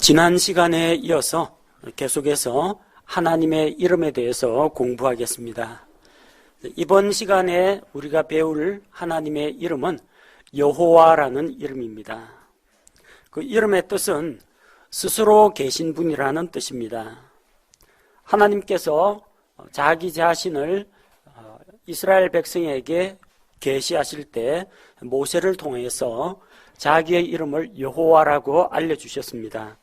지난 시간에 이어서 계속해서 하나님의 이름에 대해서 공부하겠습니다. 이번 시간에 우리가 배울 하나님의 이름은 여호와라는 이름입니다. 그 이름의 뜻은 스스로 계신 분이라는 뜻입니다. 하나님께서 자기 자신을 이스라엘 백성에게 계시하실 때 모세를 통해서 자기의 이름을 여호와라고 알려주셨습니다.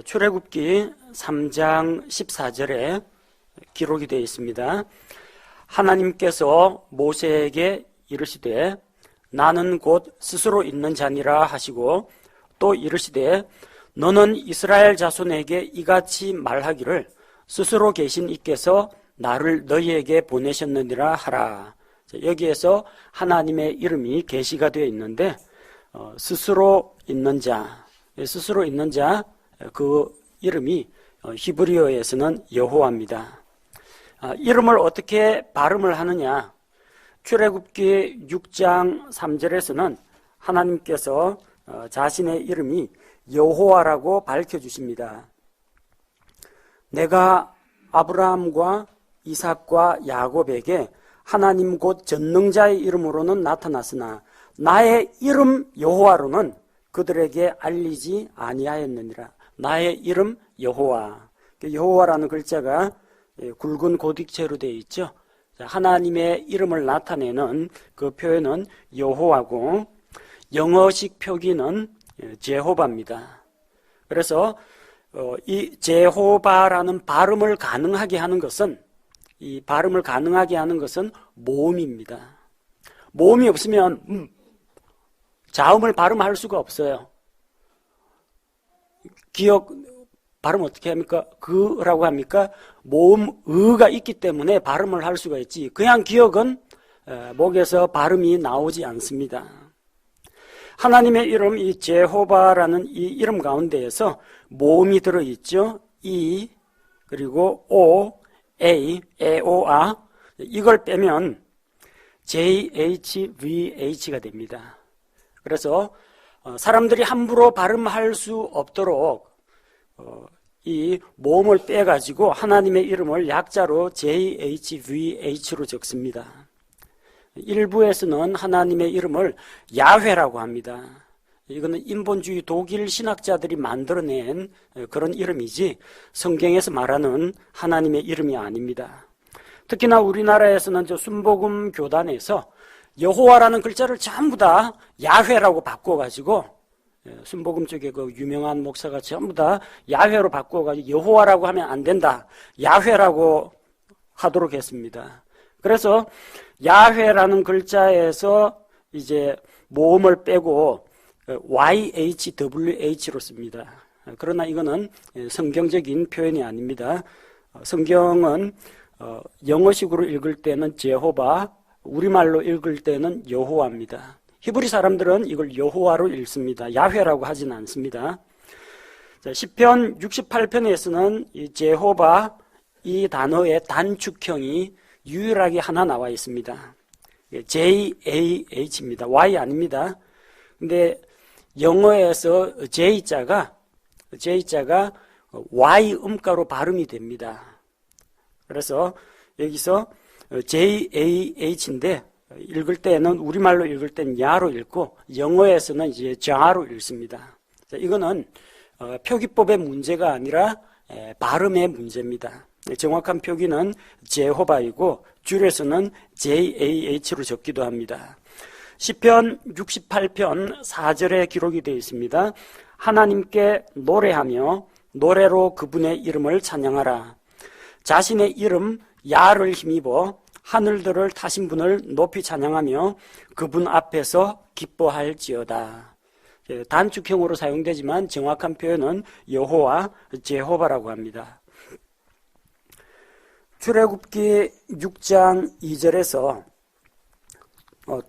출애굽기 3장 14절에 기록이 되어 있습니다. 하나님께서 모세에게 이르시되 나는 곧 스스로 있는 자니라 하시고 또 이르시되 너는 이스라엘 자손에게 이같이 말하기를 스스로 계신 이께서 나를 너희에게 보내셨느니라 하라. 여기에서 하나님의 이름이 계시가 되어 있는데 스스로 있는 자, 그 이름이 히브리어에서는 여호와입니다. 이름을 어떻게 발음을 하느냐? 출애굽기 6장 3절에서는 하나님께서 자신의 이름이 여호와라고 밝혀주십니다. 내가 아브라함과 이삭과 야곱에게 하나님 곧 전능자의 이름으로는 나타났으나 나의 이름 여호와로는 그들에게 알리지 아니하였느니라. 나의 이름 여호와. 여호와라는 글자가 굵은 고딕체로 되어 있죠. 하나님의 이름을 나타내는 그 표현은 여호와고 영어식 표기는 제호바입니다. 그래서 이 제호바라는 발음을 가능하게 하는 것은 모음입니다. 모음이 없으면 자음을 발음할 수가 없어요. 기억 발음 어떻게 합니까? 그라고 합니까? 모음 의가 있기 때문에 발음을 할 수가 있지. 그냥 기억은 목에서 발음이 나오지 않습니다. 하나님의 이름 이 제호바라는 이 이름 가운데에서 모음이 들어있죠. 이 그리고 오, A, 에오아 이걸 빼면 JHVH가 됩니다. 그래서 사람들이 함부로 발음할 수 없도록 이 모음을 빼가지고 하나님의 이름을 약자로 JHVH로 적습니다. 일부에서는 하나님의 이름을 야훼라고 합니다. 이거는 인본주의 독일 신학자들이 만들어낸 그런 이름이지 성경에서 말하는 하나님의 이름이 아닙니다. 특히나 우리나라에서는 순복음 교단에서 여호와라는 글자를 전부 다 야훼라고 바꿔가지고 순복음 쪽에 그 유명한 목사가 전부 다 야훼로 바꿔가지고 여호와라고 하면 안 된다. 야훼라고 하도록 했습니다. 그래서 야훼라는 글자에서 이제 모음을 빼고 YHWH로 씁니다. 그러나 이거는 성경적인 표현이 아닙니다. 성경은 영어식으로 읽을 때는 제호바, 우리말로 읽을 때는 여호와입니다. 히브리 사람들은 이걸 여호와로 읽습니다. 야훼라고 하지는 않습니다. 시편 68편에서는 이 제호바 이 단어의 단축형이 유일하게 하나 나와 있습니다. JAH입니다. Y 아닙니다. 근데 영어에서 J자가 Y 음가로 발음이 됩니다. 그래서 여기서 JAH인데 읽을 때는 우리말로 읽을 때는 야로 읽고 영어에서는 이제 자로 읽습니다. 이거는 표기법의 문제가 아니라 발음의 문제입니다. 정확한 표기는 제호바이고 줄여서는 JAH로 적기도 합니다. 시편 68편 4절에 기록이 되어 있습니다. 하나님께 노래하며 노래로 그분의 이름을 찬양하라. 자신의 이름 야를 힘입어 하늘들을 타신 분을 높이 찬양하며 그분 앞에서 기뻐할지어다. 단축형으로 사용되지만 정확한 표현은 여호와, 제호바라고 합니다. 출애굽기 6장 2절에서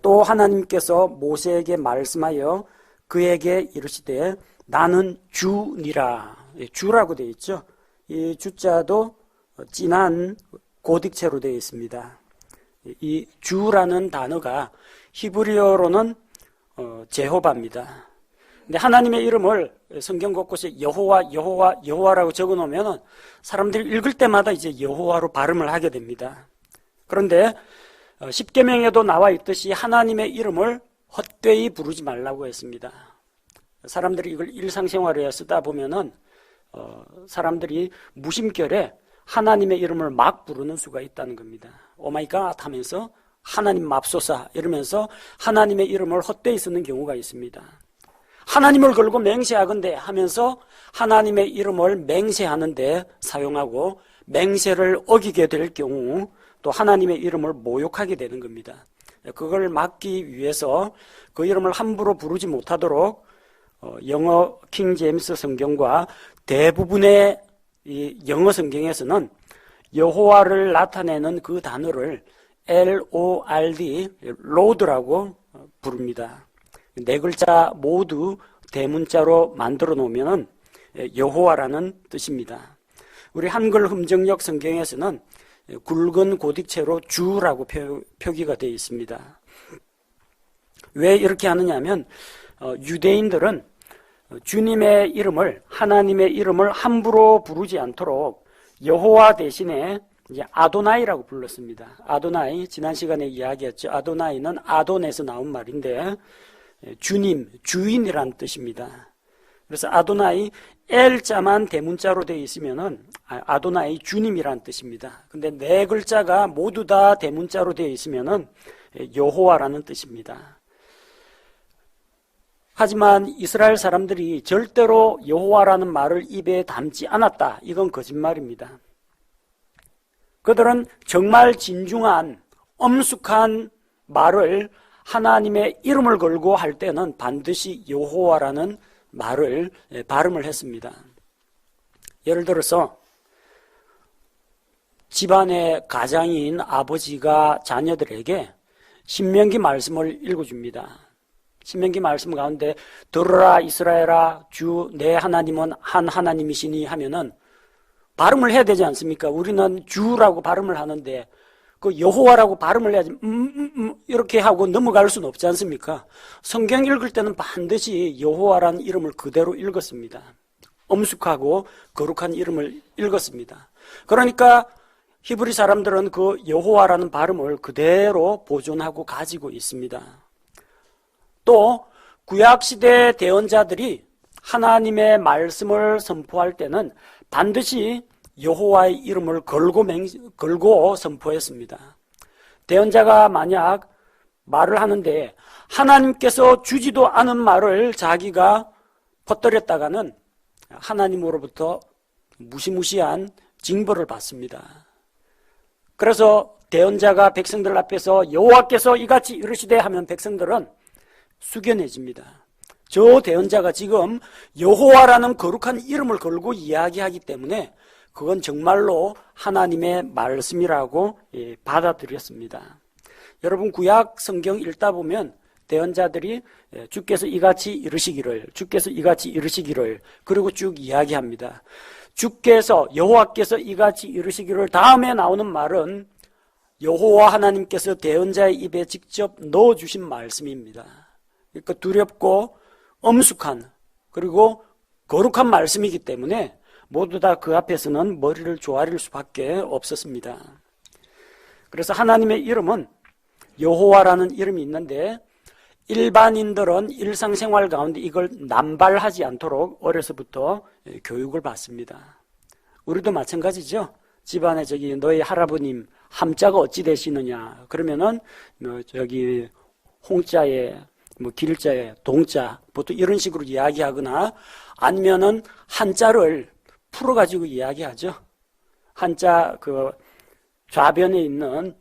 또 하나님께서 모세에게 말씀하여 그에게 이르시되 나는 주니라. 주라고 되어 있죠. 이 주자도 진한 고딕체로 되어 있습니다. 이 주라는 단어가 히브리어로는 제호바입니다. 근데 하나님의 이름을 성경 곳곳에 여호와, 여호와, 여호와라고 적어 놓으면 사람들이 읽을 때마다 이제 여호와로 발음을 하게 됩니다. 그런데 십계명에도 나와 있듯이 하나님의 이름을 헛되이 부르지 말라고 했습니다. 사람들이 이걸 일상생활에 쓰다 보면은 사람들이 무심결에 하나님의 이름을 막 부르는 수가 있다는 겁니다. 오마이갓 하면서 하나님 맙소사 이러면서 하나님의 이름을 헛되이 쓰는 경우가 있습니다. 하나님을 걸고 맹세하건대 하면서 하나님의 이름을 맹세하는데 사용하고 맹세를 어기게 될 경우 또 하나님의 이름을 모욕하게 되는 겁니다. 그걸 막기 위해서 그 이름을 함부로 부르지 못하도록 영어 킹 제임스 성경과 대부분의 이 영어 성경에서는 여호와를 나타내는 그 단어를 L-O-R-D, Lord라고 부릅니다. 네 글자 모두 대문자로 만들어 놓으면 여호와라는 뜻입니다. 우리 한글 흠정역 성경에서는 굵은 고딕체로 주라고 표기가 되어 있습니다. 왜 이렇게 하느냐 하면 유대인들은 주님의 이름을, 하나님의 이름을 함부로 부르지 않도록 여호와 대신에 이제 아도나이라고 불렀습니다. 아도나이, 지난 시간에 이야기했죠. 아도나이는 아돈에서 나온 말인데 주님, 주인이란 뜻입니다. 그래서 아도나이 L자만 대문자로 되어 있으면은 아도나이 주님이란 뜻입니다. 근데 네 글자가 모두 다 대문자로 되어 있으면은 여호와라는 뜻입니다. 하지만 이스라엘 사람들이 절대로 여호와라는 말을 입에 담지 않았다. 이건 거짓말입니다. 그들은 정말 진중한 엄숙한 말을 하나님의 이름을 걸고 할 때는 반드시 여호와라는 말을 발음을 했습니다. 예를 들어서 집안의 가장인 아버지가 자녀들에게 신명기 말씀을 읽어줍니다. 신명기 말씀 가운데 들으라 이스라엘아 주 내 하나님은 한 하나님이시니 하면은 발음을 해야 되지 않습니까? 우리는 주라고 발음을 하는데 그 여호와라고 발음을 해야지 이렇게 하고 넘어갈 수는 없지 않습니까? 성경 읽을 때는 반드시 여호와라는 이름을 그대로 읽었습니다. 엄숙하고 거룩한 이름을 읽었습니다. 그러니까 히브리 사람들은 그 여호와라는 발음을 그대로 보존하고 가지고 있습니다. 또 구약시대 대언자들이 하나님의 말씀을 선포할 때는 반드시 여호와의 이름을 걸고 선포했습니다. 대언자가 만약 말을 하는데 하나님께서 주지도 않은 말을 자기가 퍼뜨렸다가는 하나님으로부터 무시무시한 징벌을 받습니다. 그래서 대언자가 백성들 앞에서 여호와께서 이같이 이르시되 하면 백성들은 숙연해집니다. 저 대언자가 지금 여호와라는 거룩한 이름을 걸고 이야기하기 때문에 그건 정말로 하나님의 말씀이라고 받아들였습니다. 여러분 구약 성경 읽다 보면 대언자들이 주께서 이같이 이르시기를, 주께서 이같이 이르시기를 그리고 쭉 이야기합니다. 주께서 여호와께서 이같이 이르시기를 다음에 나오는 말은 여호와 하나님께서 대언자의 입에 직접 넣어주신 말씀입니다. 그러니까 두렵고 엄숙한 그리고 거룩한 말씀이기 때문에 모두 다 그 앞에서는 머리를 조아릴 수밖에 없었습니다. 그래서 하나님의 이름은 여호와라는 이름이 있는데 일반인들은 일상생활 가운데 이걸 남발하지 않도록 어려서부터 교육을 받습니다. 우리도 마찬가지죠. 집안에 너희 할아버님 함자가 어찌 되시느냐 그러면은 저기 홍자에 길자에 동자 보통 이런 식으로 이야기하거나 아니면은 한자를 풀어가지고 이야기하죠. 한자 그 좌변에 있는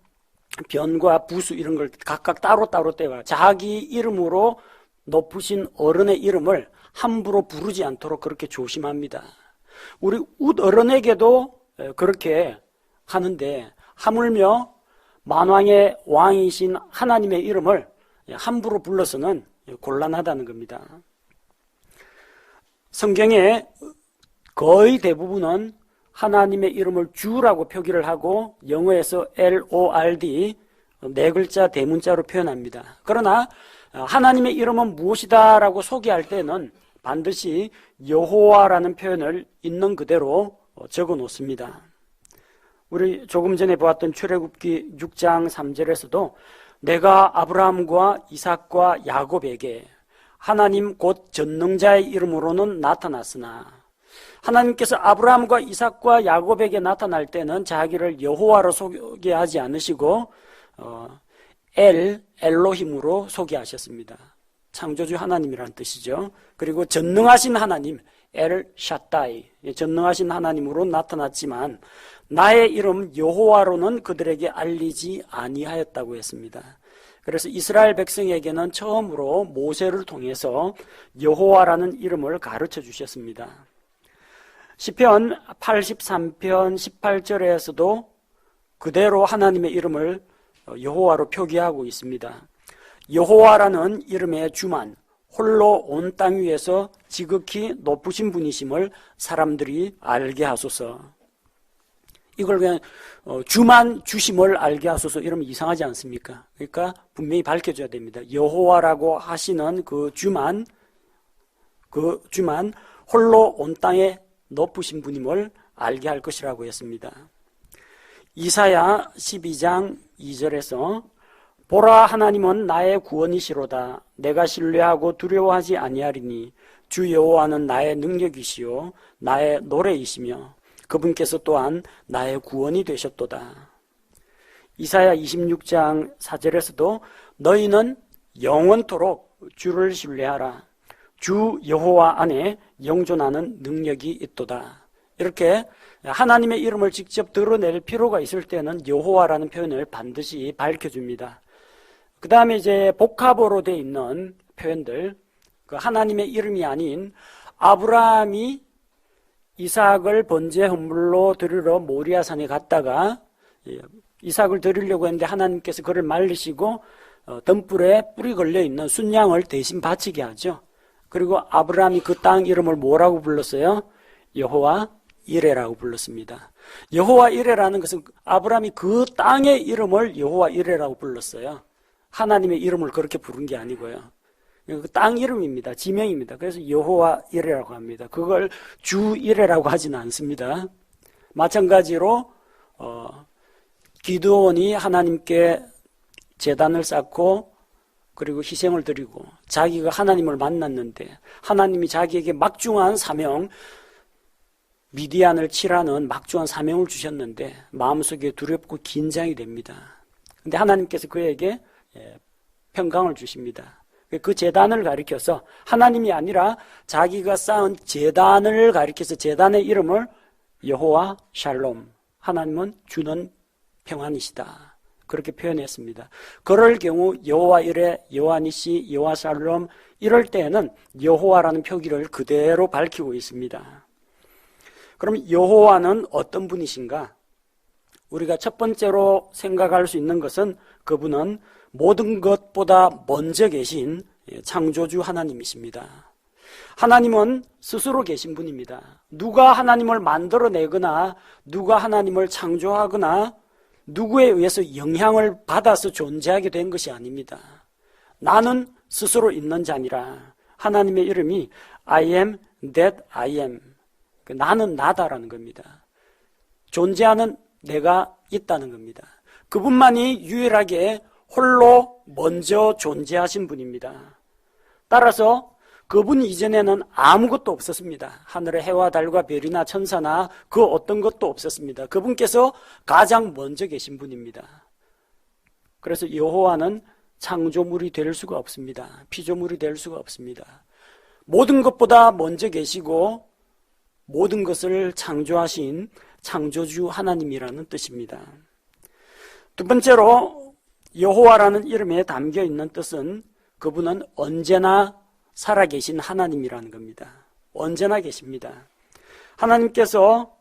변과 부수 이런 걸 각각 따로따로 떼가 자기 이름으로 높으신 어른의 이름을 함부로 부르지 않도록 그렇게 조심합니다. 우리 웃 어른에게도 그렇게 하는데 하물며 만왕의 왕이신 하나님의 이름을 함부로 불러서는 곤란하다는 겁니다. 성경의 거의 대부분은 하나님의 이름을 주라고 표기를 하고 영어에서 L-O-R-D 네 글자 대문자로 표현합니다. 그러나 하나님의 이름은 무엇이다라고 소개할 때는 반드시 여호와라는 표현을 있는 그대로 적어 놓습니다. 우리 조금 전에 보았던 출애굽기 6장 3절에서도 내가 아브라함과 이삭과 야곱에게 하나님 곧 전능자의 이름으로는 나타났으나, 하나님께서 아브라함과 이삭과 야곱에게 나타날 때는 자기를 여호와로 소개하지 않으시고 엘로힘으로 소개하셨습니다. 창조주 하나님이라는 뜻이죠. 그리고 전능하신 하나님 엘 샤다이, 전능하신 하나님으로 나타났지만 나의 이름 여호와로는 그들에게 알리지 아니하였다고 했습니다. 그래서 이스라엘 백성에게는 처음으로 모세를 통해서 여호와라는 이름을 가르쳐 주셨습니다. 시편 83편 18절에서도 그대로 하나님의 이름을 여호와로 표기하고 있습니다. 여호와라는 이름의 주만 홀로 온 땅 위에서 지극히 높으신 분이심을 사람들이 알게 하소서. 이걸 그냥 주만 주심을 알게 하소서 이러면 이상하지 않습니까? 그러니까 분명히 밝혀줘야 됩니다. 여호와라고 하시는 그 주만 홀로 온 땅에 높으신 분임을 알게 할 것이라고 했습니다. 이사야 12장 2절에서 보라, 하나님은 나의 구원이시로다. 내가 신뢰하고 두려워하지 아니하리니 주 여호와는 나의 능력이시요 나의 노래이시며 그분께서 또한 나의 구원이 되셨도다. 이사야 26장 4절에서도 너희는 영원토록 주를 신뢰하라. 주 여호와 안에 영존하는 능력이 있도다. 이렇게 하나님의 이름을 직접 드러낼 필요가 있을 때는 여호와라는 표현을 반드시 밝혀줍니다. 그 다음에 이제 복합어로 되어 있는 표현들, 그 하나님의 이름이 아닌 아브라함이 이삭을 번제 헌물로 드리러 모리아산에 갔다가 이삭을 드리려고 했는데 하나님께서 그를 말리시고 등불에 뿔이 걸려있는 순양을 대신 바치게 하죠. 그리고 아브라함이 그 땅 이름을 뭐라고 불렀어요? 여호와 이레라고 불렀습니다. 여호와 이레라는 것은 아브라함이 그 땅의 이름을 여호와 이레라고 불렀어요. 하나님의 이름을 그렇게 부른 게 아니고요. 그 땅 이름입니다. 지명입니다. 그래서 여호와 이레라고 합니다. 그걸 주 이레라고 하지는 않습니다. 마찬가지로 기드온이 하나님께 제단을 쌓고 그리고 희생을 드리고 자기가 하나님을 만났는데 하나님이 자기에게 막중한 사명, 미디안을 치라는 막중한 사명을 주셨는데 마음속에 두렵고 긴장이 됩니다. 근데 하나님께서 그에게 평강을 주십니다. 그 제단을 가리켜서 하나님이 아니라 자기가 쌓은 제단을 가리켜서 제단의 이름을 여호와 샬롬, 하나님은 주는 평안이시다, 그렇게 표현했습니다. 그럴 경우 여호와 이레, 여호와 니시, 여호와 샬롬 이럴 때에는 여호와라는 표기를 그대로 밝히고 있습니다. 그럼 여호와는 어떤 분이신가? 우리가 첫 번째로 생각할 수 있는 것은 그분은 모든 것보다 먼저 계신 창조주 하나님이십니다. 하나님은 스스로 계신 분입니다. 누가 하나님을 만들어내거나 누가 하나님을 창조하거나 누구에 의해서 영향을 받아서 존재하게 된 것이 아닙니다. 나는 스스로 있는 자니라. 하나님의 이름이 I am that I am. 나는 나다라는 겁니다. 존재하는 내가 있다는 겁니다. 그분만이 유일하게 홀로 먼저 존재하신 분입니다. 따라서 그분 이전에는 아무것도 없었습니다. 하늘에 해와 달과 별이나 천사나 그 어떤 것도 없었습니다. 그분께서 가장 먼저 계신 분입니다. 그래서 여호와는 창조물이 될 수가 없습니다. 피조물이 될 수가 없습니다. 모든 것보다 먼저 계시고 모든 것을 창조하신 창조주 하나님이라는 뜻입니다. 두 번째로 여호와라는 이름에 담겨 있는 뜻은 그분은 언제나 살아계신 하나님이라는 겁니다. 언제나 계십니다. 하나님께서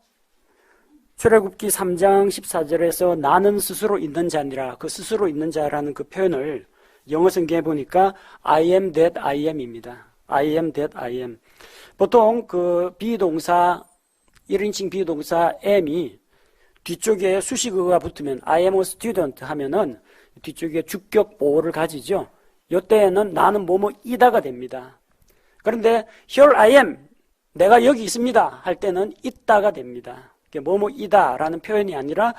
출애굽기 3장 14절에서 나는 스스로 있는 자니라, 그 스스로 있는 자라는 그 표현을 영어 성경에 보니까 I am that I am입니다. I am that I am. 보통 그 비동사 1인칭 비동사 am이 뒤쪽에 수식어가 붙으면 I am a student 하면은 뒤쪽에 주격 보호를 가지죠. 이때에는 나는 뭐뭐이다가 됩니다. 그런데 here I am, 내가 여기 있습니다 할 때는 있다가 됩니다. 뭐뭐이다 라는 표현이 아니라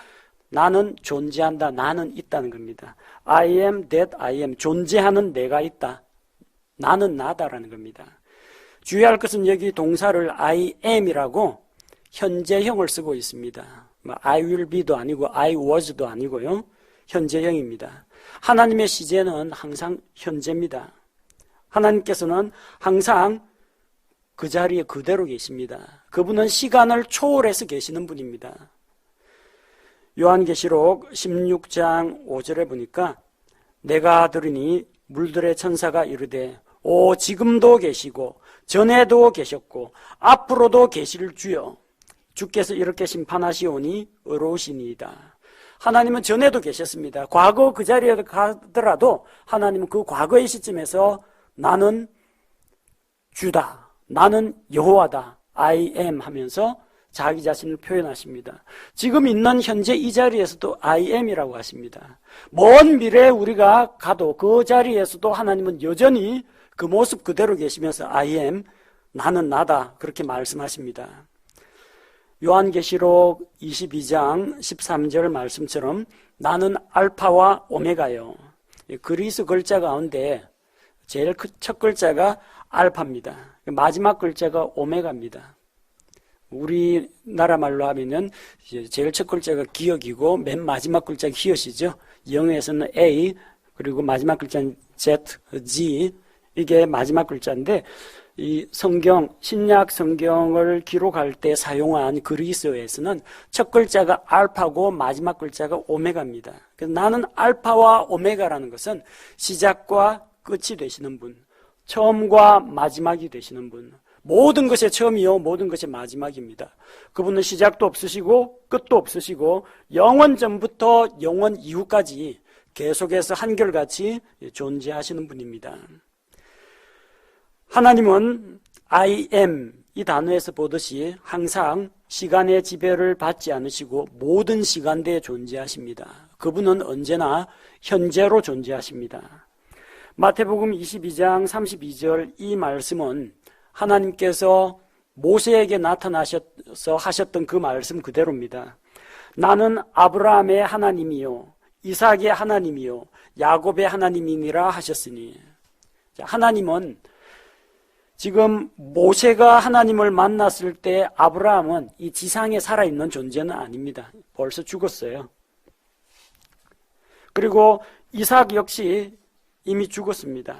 나는 존재한다, 나는 있다는 겁니다. I am that I am, 존재하는 내가 있다, 나는 나다라는 겁니다. 주의할 것은 여기 동사를 I am이라고 현재형을 쓰고 있습니다. I will be도 아니고 I was도 아니고요, 현재형입니다. 하나님의 시제는 항상 현재입니다. 하나님께서는 항상 그 자리에 그대로 계십니다. 그분은 시간을 초월해서 계시는 분입니다. 요한계시록 16장 5절에 보니까 내가 들으니 물들의 천사가 이르되 오 지금도 계시고 전에도 계셨고 앞으로도 계실 주여 주께서 이렇게 심판하시오니 의로우시니이다. 하나님은 전에도 계셨습니다. 과거 그 자리에 가더라도 하나님은 그 과거의 시점에서 나는 주다, 나는 여호와다, I am 하면서 자기 자신을 표현하십니다. 지금 있는 현재 이 자리에서도 I am이라고 하십니다. 먼 미래에 우리가 가도 그 자리에서도 하나님은 여전히 그 모습 그대로 계시면서 I am, 나는 나다 그렇게 말씀하십니다. 요한계시록 22장 13절 말씀처럼 나는 알파와 오메가요. 그리스 글자 가운데 제일 첫 글자가 알파입니다. 마지막 글자가 오메가입니다. 우리나라 말로 하면은 제일 첫 글자가 기역이고 맨 마지막 글자가 히읗이죠. 영어에서는 A 그리고 마지막 글자는 Z, G 이게 마지막 글자인데 이 성경, 신약 성경을 기록할 때 사용한 그리스어에서는 첫 글자가 알파고 마지막 글자가 오메가입니다. 그래서 나는 알파와 오메가라는 것은 시작과 끝이 되시는 분, 처음과 마지막이 되시는 분, 모든 것의 처음이요 모든 것의 마지막입니다. 그분은 시작도 없으시고 끝도 없으시고 영원 전부터 영원 이후까지 계속해서 한결같이 존재하시는 분입니다. 하나님은 I am 이 단어에서 보듯이 항상 시간의 지배를 받지 않으시고 모든 시간대에 존재하십니다. 그분은 언제나 현재로 존재하십니다. 마태복음 22장 32절 이 말씀은 하나님께서 모세에게 나타나셔서 하셨던 그 말씀 그대로입니다. 나는 아브라함의 하나님이요 이삭의 하나님이요 야곱의 하나님이니라 하셨으니, 하나님은 지금 모세가 하나님을 만났을 때 아브라함은 이 지상에 살아있는 존재는 아닙니다. 벌써 죽었어요. 그리고 이삭 역시 이미 죽었습니다.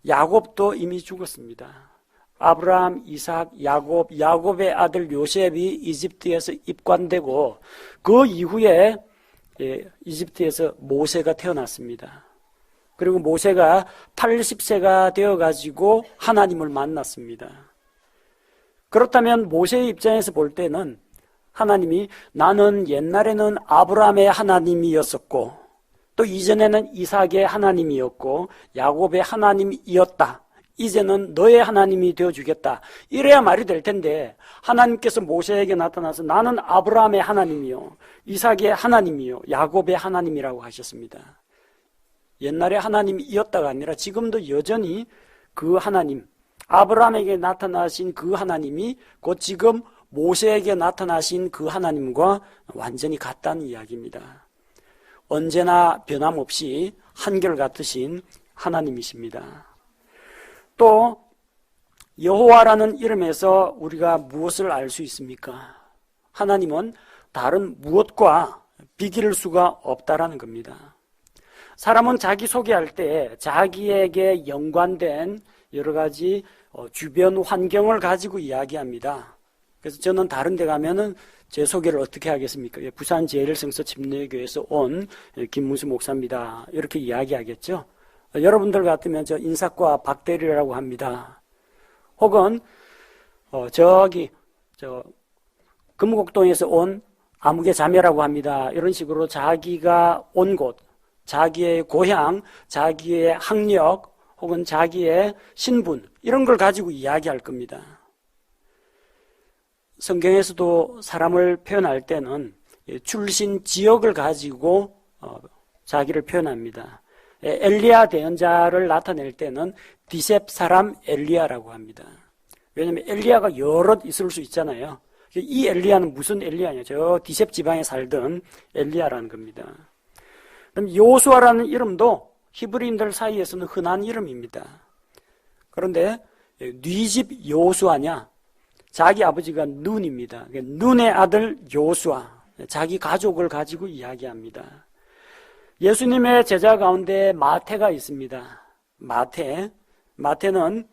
야곱도 이미 죽었습니다. 아브라함, 이삭, 야곱의 아들 요셉이 이집트에서 입관되고 그 이후에 이집트에서 모세가 태어났습니다. 그리고 모세가 80세가 되어가지고 하나님을 만났습니다. 그렇다면 모세의 입장에서 볼 때는 하나님이 나는 옛날에는 아브라함의 하나님이었었고 또 이전에는 이삭의 하나님이었고 야곱의 하나님이었다. 이제는 너의 하나님이 되어주겠다. 이래야 말이 될 텐데 하나님께서 모세에게 나타나서 나는 아브라함의 하나님이요 이삭의 하나님이요 야곱의 하나님이라고 하셨습니다. 옛날에 하나님이었다가 아니라 지금도 여전히 그 하나님, 아브라함에게 나타나신 그 하나님이 곧 지금 모세에게 나타나신 그 하나님과 완전히 같다는 이야기입니다. 언제나 변함없이 한결같으신 하나님이십니다. 또 여호와라는 이름에서 우리가 무엇을 알 수 있습니까? 하나님은 다른 무엇과 비길 수가 없다라는 겁니다. 사람은 자기 소개할 때 자기에게 연관된 여러 가지 주변 환경을 가지고 이야기합니다. 그래서 저는 다른 데 가면은 제 소개를 어떻게 하겠습니까? 부산 제일성서 침례교회에서 온 김문수 목사입니다. 이렇게 이야기하겠죠. 여러분들 같으면 저 인사과 박대리라고 합니다. 혹은 금곡동에서 온 아무개 자매라고 합니다. 이런 식으로 자기가 온 곳, 자기의 고향, 자기의 학력 혹은 자기의 신분 이런 걸 가지고 이야기할 겁니다. 성경에서도 사람을 표현할 때는 출신 지역을 가지고 자기를 표현합니다. 엘리야 대언자를 나타낼 때는 디셉 사람 엘리야라고 합니다. 왜냐하면 엘리야가 여럿 있을 수 있잖아요. 이 엘리야는 무슨 엘리야냐? 저 디셉 지방에 살던 엘리야라는 겁니다. 그럼 여호수아라는 이름도 히브리인들 사이에서는 흔한 이름입니다. 그런데 네 집 여호수아냐? 자기 아버지가 눈입니다. 눈의 아들 여호수아, 자기 가족을 가지고 이야기합니다. 예수님의 제자 가운데 마태가 있습니다. 마태는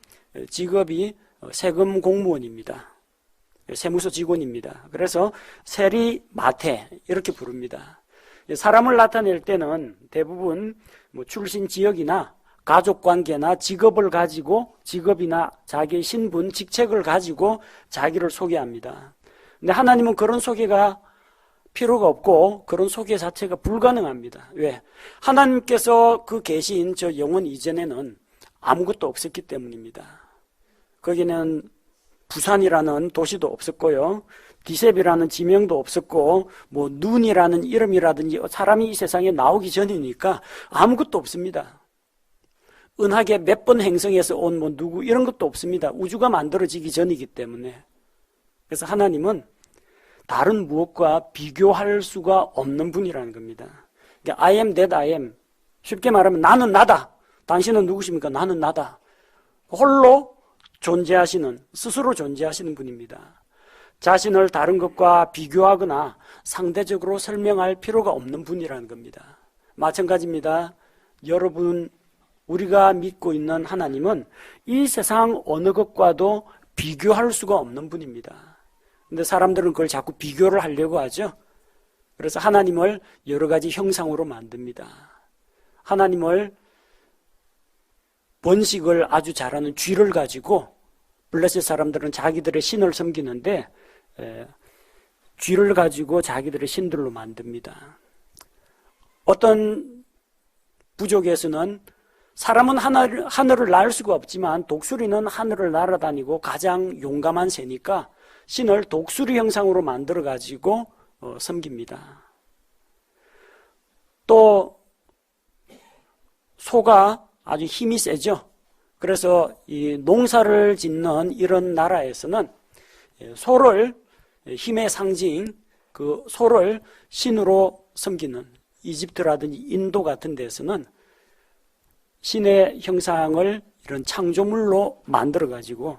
직업이 세금 공무원입니다. 세무서 직원입니다. 그래서 세리 마태 이렇게 부릅니다. 사람을 나타낼 때는 대부분 출신 지역이나 가족관계나 직업을 가지고 직업이나 자기의 신분, 직책을 가지고 자기를 소개합니다. 근데 하나님은 그런 소개가 필요가 없고 그런 소개 자체가 불가능합니다. 왜? 하나님께서 그 계신 저 영원 이전에는 아무것도 없었기 때문입니다. 거기는 부산이라는 도시도 없었고요. 디셉이라는 지명도 없었고 눈이라는 이름이라든지 사람이 이 세상에 나오기 전이니까 아무것도 없습니다. 은하계 몇 번 행성에서 온 누구 이런 것도 없습니다. 우주가 만들어지기 전이기 때문에. 그래서 하나님은 다른 무엇과 비교할 수가 없는 분이라는 겁니다. 그러니까 I am that I am. 쉽게 말하면 나는 나다. 당신은 누구십니까? 나는 나다. 홀로 존재하시는, 스스로 존재하시는 분입니다. 자신을 다른 것과 비교하거나 상대적으로 설명할 필요가 없는 분이라는 겁니다. 마찬가지입니다. 여러분, 우리가 믿고 있는 하나님은 이 세상 어느 것과도 비교할 수가 없는 분입니다. 근데 사람들은 그걸 자꾸 비교를 하려고 하죠. 그래서 하나님을 여러 가지 형상으로 만듭니다. 하나님을 번식을 아주 잘하는 쥐를 가지고 블레셋 사람들은 자기들의 신을 섬기는데 쥐를 가지고 자기들의 신들로 만듭니다. 어떤 부족에서는 사람은 하늘을 날 수가 없지만 독수리는 하늘을 날아다니고 가장 용감한 새니까 신을 독수리 형상으로 만들어 가지고 섬깁니다. 또 소가 아주 힘이 세죠. 그래서 이 농사를 짓는 이런 나라에서는 소를 힘의 상징, 그 소를 신으로 섬기는 이집트라든지 인도 같은 데서는 신의 형상을 이런 창조물로 만들어 가지고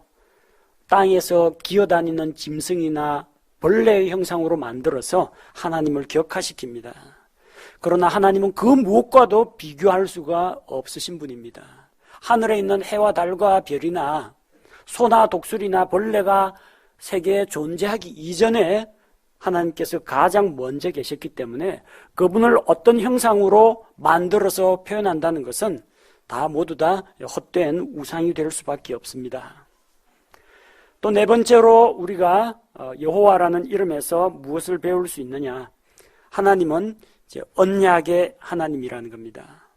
땅에서 기어다니는 짐승이나 벌레의 형상으로 만들어서 하나님을 격화시킵니다. 그러나 하나님은 그 무엇과도 비교할 수가 없으신 분입니다. 하늘에 있는 해와 달과 별이나 소나 독수리나 벌레가 세계에 존재하기 이전에 하나님께서 가장 먼저 계셨기 때문에 그분을 어떤 형상으로 만들어서 표현한다는 것은 모두 다 헛된 우상이 될 수밖에 없습니다. 또 네 번째로 우리가 여호와라는 이름에서 무엇을 배울 수 있느냐? 하나님은 언약의 하나님이라는 겁니다.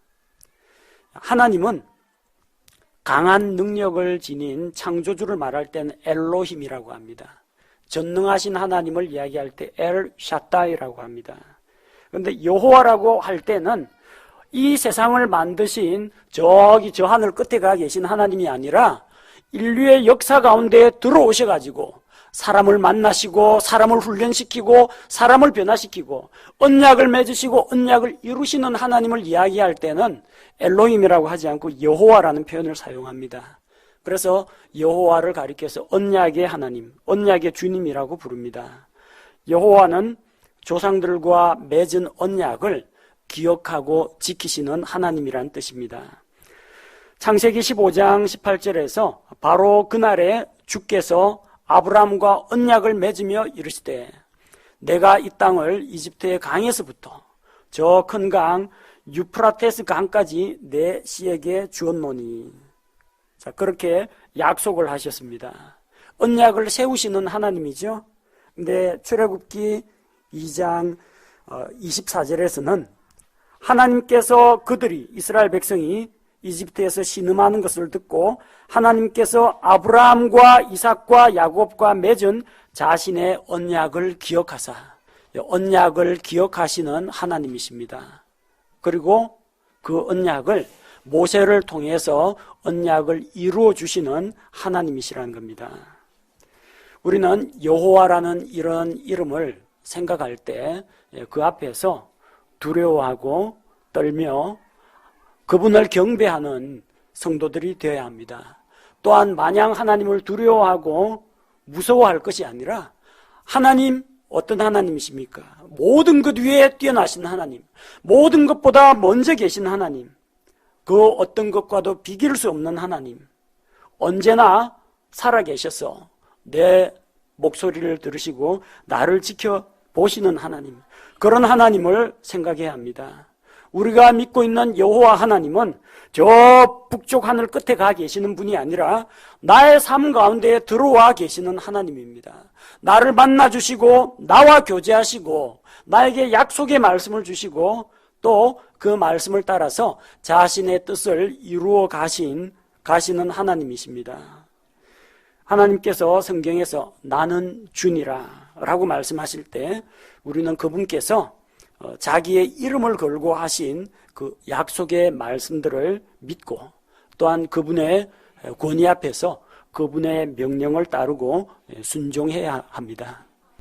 하나님은 강한 능력을 지닌 창조주를 말할 때는 엘로힘이라고 합니다. 전능하신 하나님을 이야기할 때 엘 샤다이라고 합니다. 그런데 여호와라고 할 때는 이 세상을 만드신 저기 저 하늘 끝에 가 계신 하나님이 아니라 인류의 역사 가운데 들어오셔가지고 사람을 만나시고 사람을 훈련시키고 사람을 변화시키고 언약을 맺으시고 언약을 이루시는 하나님을 이야기할 때는 엘로힘이라고 하지 않고 여호와라는 표현을 사용합니다. 그래서 여호와를 가리켜서 언약의 하나님, 언약의 주님이라고 부릅니다. 여호와는 조상들과 맺은 언약을 기억하고 지키시는 하나님이란 뜻입니다. 창세기 15장 18절에서 바로 그날에 주께서 아브라함과 언약을 맺으며 이르시되 내가 이 땅을 이집트의 강에서부터 저 큰 강 유프라테스 강까지 내 씨에게 주었노니. 자, 그렇게 약속을 하셨습니다. 언약을 세우시는 하나님이죠. 근데 출애굽기 2장 24절에서는 하나님께서 그들이 이스라엘 백성이 이집트에서 신음하는 것을 듣고 하나님께서 아브라함과 이삭과 야곱과 맺은 자신의 언약을 기억하사 언약을 기억하시는 하나님이십니다. 그리고 그 언약을 모세를 통해서 언약을 이루어 주시는 하나님이시라는 겁니다. 우리는 여호와라는 이런 이름을 생각할 때 그 앞에서 두려워하고 떨며 그분을 경배하는 성도들이 되어야 합니다. 또한 마냥 하나님을 두려워하고 무서워할 것이 아니라 하나님, 어떤 하나님이십니까? 모든 것 위에 뛰어나신 하나님, 모든 것보다 먼저 계신 하나님, 그 어떤 것과도 비길 수 없는 하나님, 언제나 살아계셔서 내 목소리를 들으시고 나를 지켜보시는 하나님, 그런 하나님을 생각해야 합니다. 우리가 믿고 있는 여호와 하나님은 저 북쪽 하늘 끝에 가 계시는 분이 아니라 나의 삶 가운데에 들어와 계시는 하나님입니다. 나를 만나주시고 나와 교제하시고 나에게 약속의 말씀을 주시고 또 그 말씀을 따라서 자신의 뜻을 이루어 가시는 하나님이십니다. 하나님께서 성경에서 나는 주니라 라고 말씀하실 때 우리는 그분께서 자기의 이름을 걸고 하신 그 약속의 말씀들을 믿고 또한 그분의 권위 앞에서 그분의 명령을 따르고 순종해야 합니다.